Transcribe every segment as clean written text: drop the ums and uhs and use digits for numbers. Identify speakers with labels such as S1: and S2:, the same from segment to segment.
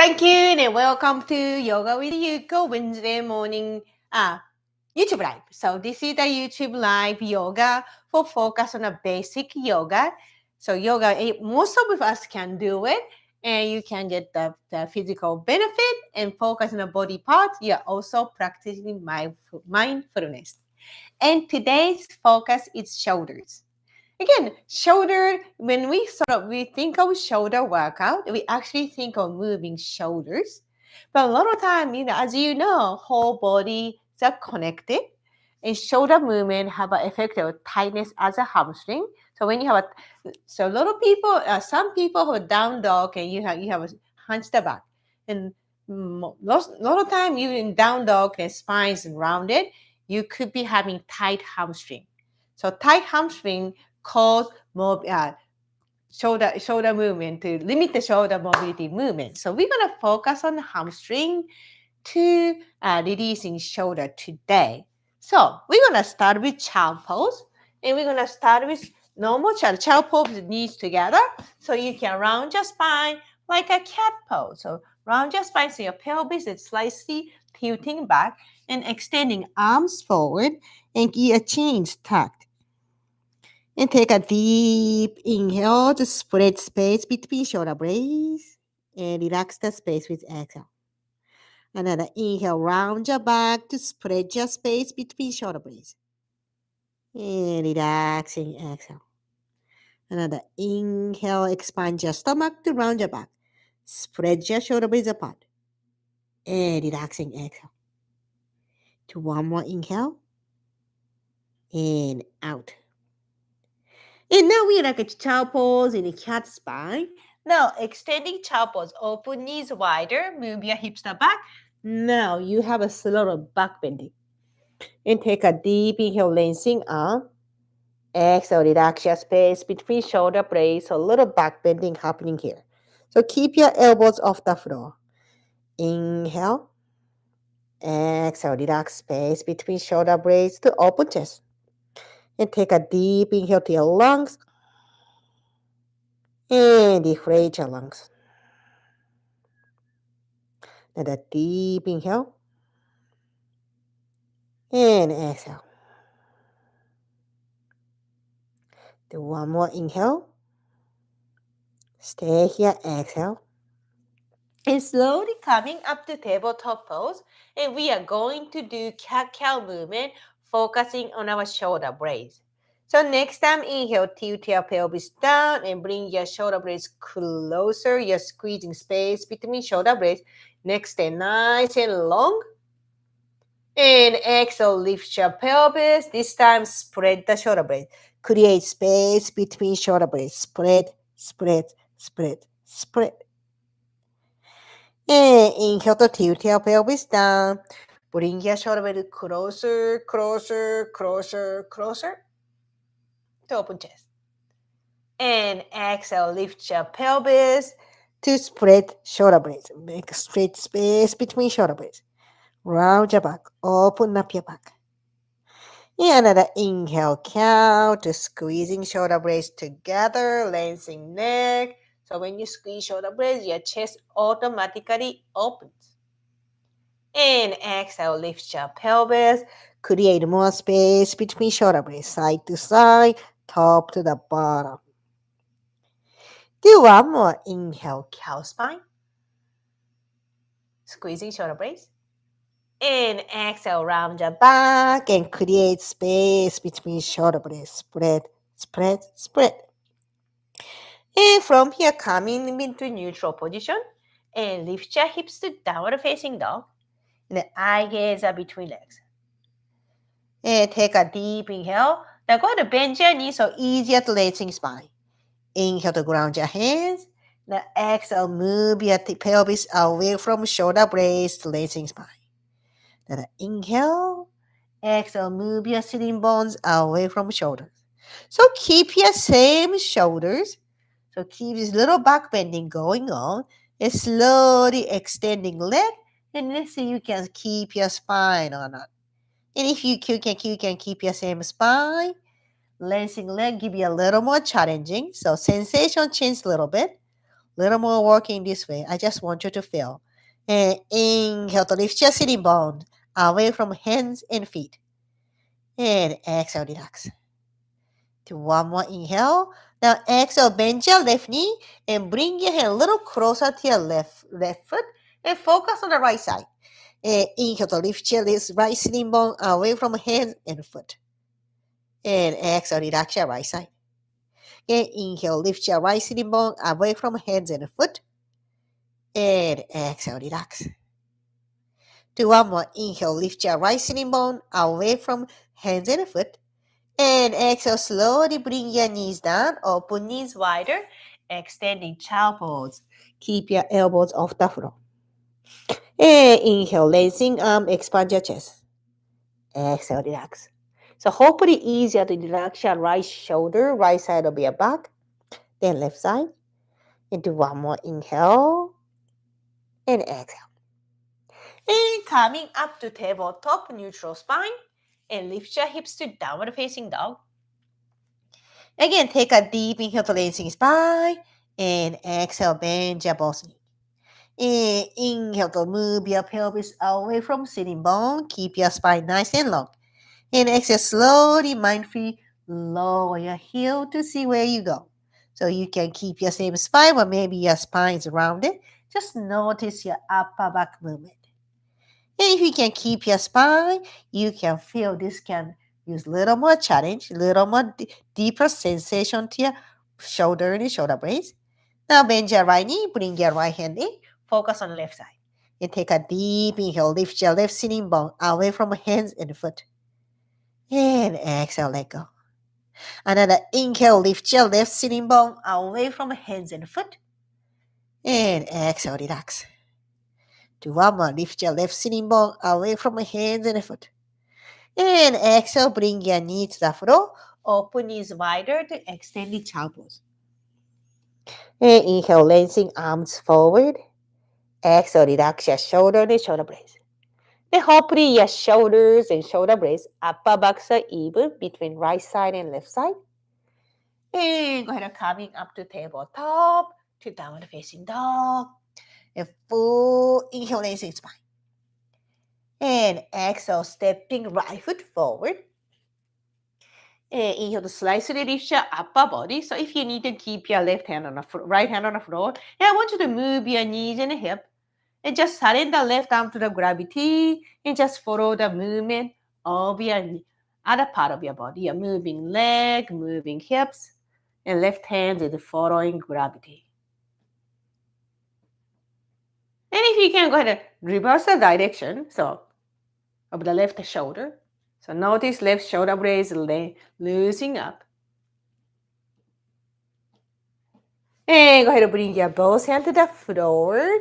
S1: Thank you and welcome to Yoga with YUKO Wednesday morning YouTube live. So this is the YouTube live yoga for focus on a basic yoga. So yoga, most of us can do it and you can get the physical benefit and focus on the body part. You're also practicing mindfulness. And today's focus is shoulders. Again, shoulder, when we think of shoulder workout, we actually think of moving shoulders. But a lot of time, as you know, whole body are connected. And shoulder movement have an effect of tightness as a hamstring. So when you have so a lot of people, some people have a down dog and you have a hunched back. And lot of time, even in down dog and spine is rounded, you could be having tight hamstring. So tight hamstring cause shoulder movement to limit the shoulder mobility movement. So we're going to focus on the hamstring to releasing shoulder today. So we're going to start with child pose, and we're going to start with normal child pose, knees together, so you can round your spine like a cat pose. So round your spine so your pelvis is slightly tilting back and extending arms forward and your chin's tucked. And take a deep inhale to spread space between shoulder blades and relax the space with exhale. Another inhale, round your back to spread your space between shoulder blades. And relaxing exhale. Another inhale, expand your stomach to round your back. Spread your shoulder blades apart. And relaxing exhale. To one more inhale. And out. And now we like a child pose in a cat spine. Now extending child pose, open knees wider, move your hips to back. Now you have a slow back bending. And take a deep inhale, lengthening arm. Exhale, relax your space between shoulder blades. So a little back bending happening here. So keep your elbows off the floor. Inhale. Exhale, relax space between shoulder blades to open chest. And take a deep inhale to your lungs. And deflate your lungs. Another deep inhale. And exhale. Do one more inhale. Stay here, exhale. And slowly coming up to tabletop pose. And we are going to do cat-cow movement, focusing on our shoulder blades. So next time, inhale, tilt your pelvis down and bring your shoulder blades closer. You're squeezing space between shoulder blades. Next, stay nice and long. And exhale, lift your pelvis. This time, spread the shoulder blades. Create space between shoulder blades. Spread, spread, spread, spread. And inhale to tilt your pelvis down. Bring your shoulder blade closer, closer, closer, closer to open chest. And exhale, lift your pelvis to spread shoulder blades. Make a straight space between shoulder blades. Round your back. Open up your back. And another inhale count to squeezing shoulder blades together, lengthening neck. So when you squeeze shoulder blades, your chest automatically opens. And exhale, lift your pelvis. Create more space between shoulder blades, side to side, top to the bottom. Do one more. Inhale, cow spine. Squeezing shoulder blades. And exhale, round your back and create space between shoulder blades. Spread, spread, spread. And from here, coming into neutral position and lift your hips to downward facing dog. And the eye gaze are between legs. And take a deep inhale. Now go to bend your knees so easier to lengthen spine. Inhale to ground your hands. Now exhale, move your pelvis away from shoulder blades to lengthen spine. Then inhale. Exhale, move your sitting bones away from shoulders. So keep your same shoulders. So keep this little back bending going on. And slowly extending leg. And let's see you can keep your spine or not. And if you can keep your same spine, lengthening leg give you a little more challenging. So sensation change a little bit. Little more working this way. I just want you to feel. And inhale to lift your sitting bone away from hands and feet. And exhale, relax. Do one more inhale. Now exhale, bend your left knee and bring your hand a little closer to your left foot and focus on the right side. And inhale to lift your right sitting bone away from hands and foot. And exhale, relax your right side. And inhale, lift your right sitting bone away from hands and foot. And exhale, relax. Do one more. Inhale, lift your right sitting bone away from hands and foot. And exhale, slowly bring your knees down, open knees wider, extending child pose. Keep your elbows off the floor. And inhale, lengthening arm, expand your chest. Exhale, relax. So hopefully easier to relax your right shoulder, right side of your back, then left side. And do one more inhale and exhale. And coming up to tabletop, neutral spine, and lift your hips to downward facing dog. Again, take a deep inhale to lengthen spine, and exhale, bend your both knees. And inhale to move your pelvis away from sitting bone. Keep your spine nice and long. And exhale, slowly, mindfully lower your heel to see where you go. So you can keep your same spine, but maybe your spine is rounded. Just notice your upper back movement. And if you can keep your spine, you can feel this can use a little more challenge, a little more deeper sensation to your shoulder and shoulder blades. Now bend your right knee, bring your right hand in, focus on the left side. And take a deep inhale, lift your left sitting bone away from hands and foot. And exhale, let go. Another inhale, lift your left sitting bone away from hands and foot. And exhale, relax. Do one more, lift your left sitting bone away from hands and foot. And exhale, bring your knee to the floor. Open knees wider to extend the child pose. And inhale, lengthening arms forward. Exhale, relax your shoulder and shoulder blades. And hopefully your shoulders and shoulder blades, upper backs are even between right side and left side. And go ahead and coming up to tabletop, to downward facing dog. And full inhale, lengthening spine. And exhale, stepping right foot forward. And inhale to slightly lift your upper body. So if you need to keep your left hand on the right hand on the floor, and I want you to move your knees and hip. And just surrender left arm to the gravity and just follow the movement of your other part of your body. You're moving leg, moving hips, and left hand is following gravity. And if you can go ahead and reverse the direction, so of the left shoulder. So notice left shoulder blades loosening up. And go ahead and bring your both hands to the floor.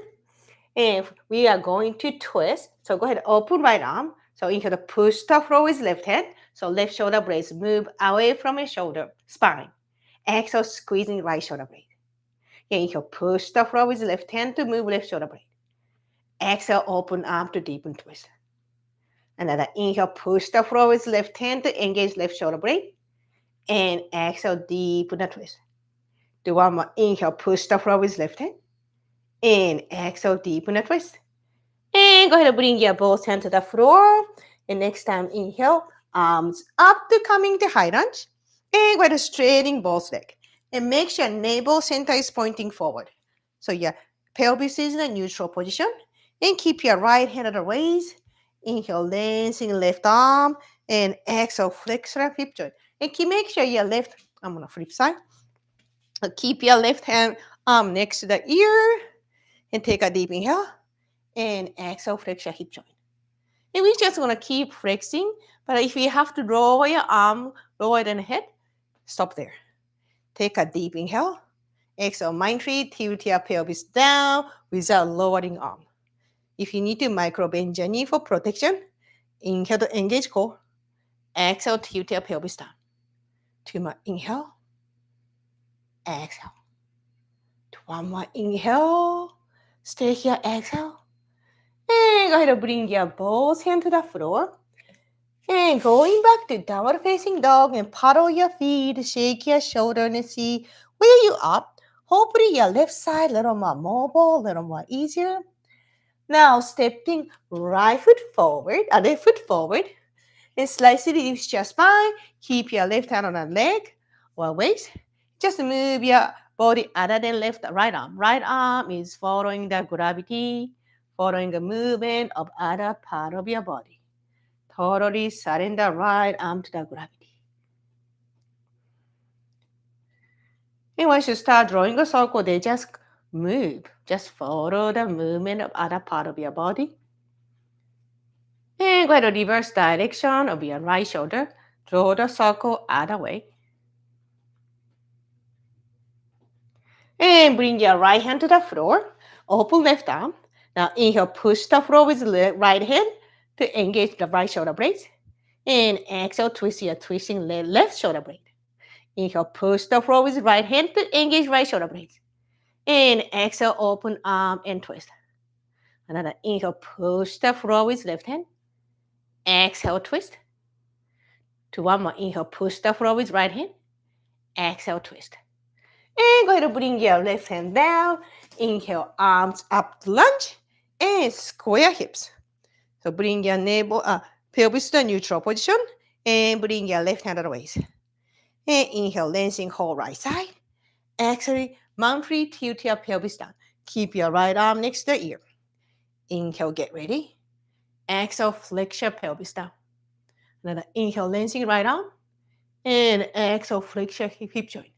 S1: And we are going to twist. So go ahead and open right arm. So inhale to push the floor with left hand. So left shoulder blades move away from your shoulder, spine. Exhale, squeezing right shoulder blade. Inhale, push the floor with left hand to move left shoulder blade. Exhale, open arm to deepen twist. Another inhale, push the floor with left hand to engage left shoulder blade. And exhale, deepen the twist. Do one more. Inhale, push the floor with left hand. And exhale, deepen the twist. And go ahead and bring your both hands to the floor. And next time, inhale, arms up to coming to high lunge. And go ahead and straightening both legs. And make sure navel center is pointing forward. So your pelvis is in a neutral position. And keep your right hand at the waist. Inhale, lengthening left arm. And exhale, flex your hip joint. And make sure your left, I'm on the flip side. Keep your left hand arm next to the ear. And take a deep inhale. And exhale, flex your hip joint. And we're just gonna keep flexing, but if you have to lower your arm lower than the head, stop there. Take a deep inhale. Exhale, mindfully tilt your pelvis down without lowering arm. If you need to micro bend your knee for protection, inhale to engage core. Exhale, tilt your pelvis down. 2 more inhale. Exhale. 1 more inhale. Stay here, exhale. And go ahead and bring your both hands to the floor. And going back to downward facing dog and paddle your feet, shake your shoulder and see where you are. Hopefully your left side a little more mobile, a little more easier. Now stepping right foot forward, left foot forward, and slightly lift your spine. Keep your left hand on the leg or waist. Just move your body other than left, right arm. Right arm is following the gravity, following the movement of other part of your body. Totally surrender right arm to the gravity. And once you start drawing a circle, they just move. Just follow the movement of other part of your body. And go to reverse direction of your right shoulder. Draw the circle other way. And bring your right hand to the floor. Open left arm. Now inhale, push the floor with the right hand to engage the right shoulder blade. And exhale, twist your twisting left shoulder blade. Inhale, push the floor with the right hand to engage right shoulder blade. And exhale, open arm and twist. Another inhale, push the floor with left hand. Exhale, twist. To one more inhale, push the floor with right hand. Exhale, twist. And go ahead and bring your left hand down. Inhale, arms up to lunge. And square hips. So bring your pelvis to a neutral position. And bring your left hand to the waist. And inhale, lengthening whole right side. Exhale, monthly tilt your pelvis down. Keep your right arm next to the ear. Inhale, get ready. Exhale, flex your pelvis down. Another inhale, lengthening right arm. And exhale, flex your hip joint.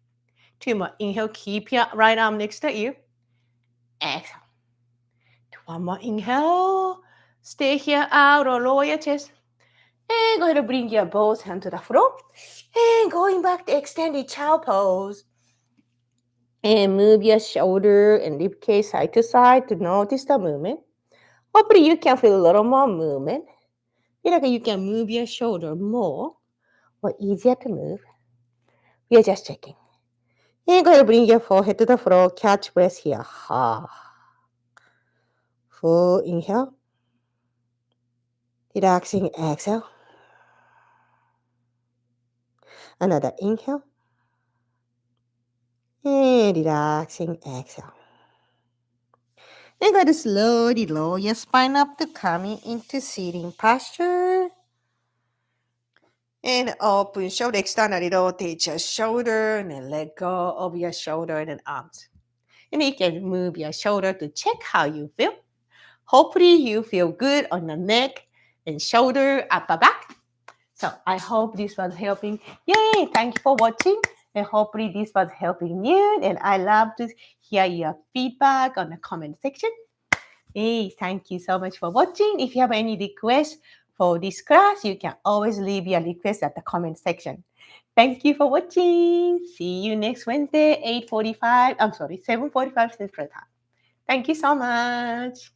S1: Two more. Inhale, keep your right arm next to you. Exhale. One more inhale. Stay here out or lower your chest. And go ahead and bring your both hands to the floor. And going back to extended child pose. And move your shoulder and rib cage side to side to notice the movement. Hopefully you can feel a little more movement. Feel like you can move your shoulder more or easier to move. We are just checking. And go ahead and bring your forehead to the floor. Catch breath here. Ha. Full inhale. Relaxing exhale. Another inhale. And relaxing exhale. Then go to slowly lower your spine up to coming into sitting posture. And open shoulder, externally rotate your shoulder and then let go of your shoulder and arms. And you can move your shoulder to check how you feel. Hopefully you feel good on the neck and shoulder, upper back. So I hope this was helping. Yay! Thank you for watching. And hopefully this was helping you. And I love to hear your feedback on the comment section. Hey, thank you so much for watching. If you have any requests for this class, you can always leave your request at the comment section. Thank you for watching. See you next Wednesday, 7:45 Central Time. Thank you so much.